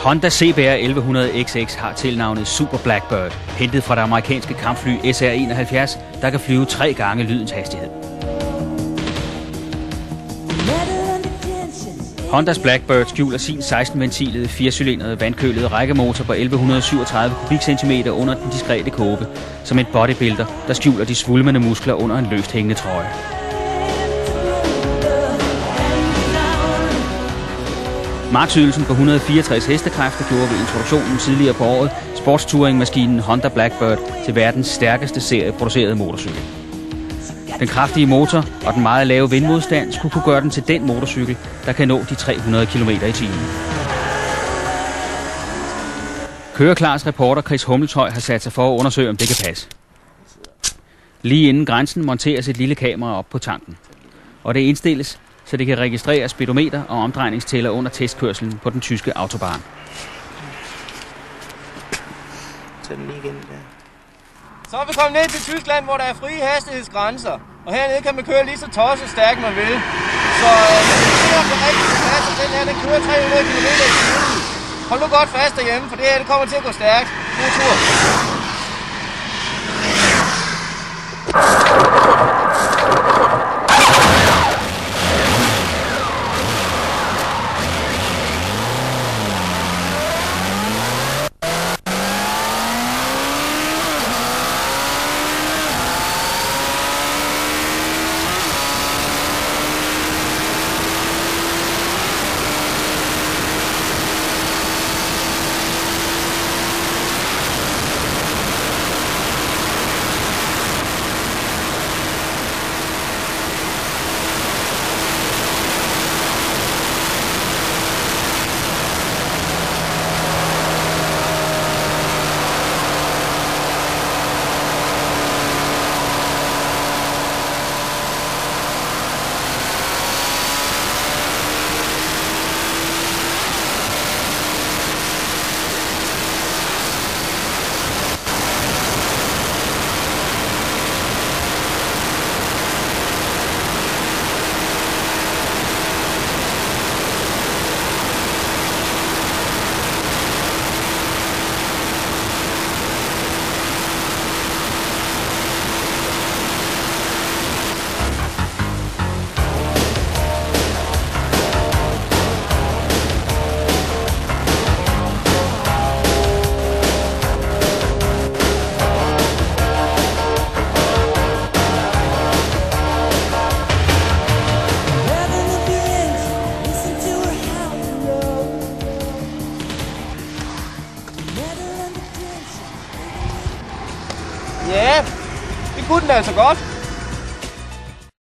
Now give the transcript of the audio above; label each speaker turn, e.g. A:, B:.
A: Honda CBR 1100 XX har tilnavnet Super Blackbird, hentet fra det amerikanske kampfly SR-71, der kan flyve 3 gange lydens hastighed. Hondas Blackbird skjuler sin 16-ventilede, 4-cylindrede, vandkølede rækkemotor på 1137 kubikcentimeter under den diskrete kåbe, som et bodybuilder, der skjuler de svulmende muskler under en løst hængende trøje. Marksydelsen på 164 hestekræfter gjorde ved introduktionen tidligere på året sportstouringmaskinen Honda Blackbird til verdens stærkeste serieproducerede motorcykel. Den kraftige motor og den meget lave vindmodstand skulle kunne gøre den til den motorcykel, der kan nå de 300 km/t. Køreklars reporter Chris Hummeltøj har sat sig for at undersøge, om det kan passe. Lige inden grænsen monteres et lille kamera op på tanken, og det indstilles, så det kan registrere speedometer og omdrejningstæller under testkørslen på den tyske autobahn.
B: Så er vi kommet ned til Tyskland, hvor der er frie hastighedsgrænser. Og hernede kan man køre lige så tosset stærkt man vil. Så det er rigtig fast, og den her den kører 300 km/t. Hold nu godt fast derhjemme, for det her det kommer til at gå stærkt. God tur. Ja, det kunne den altså godt.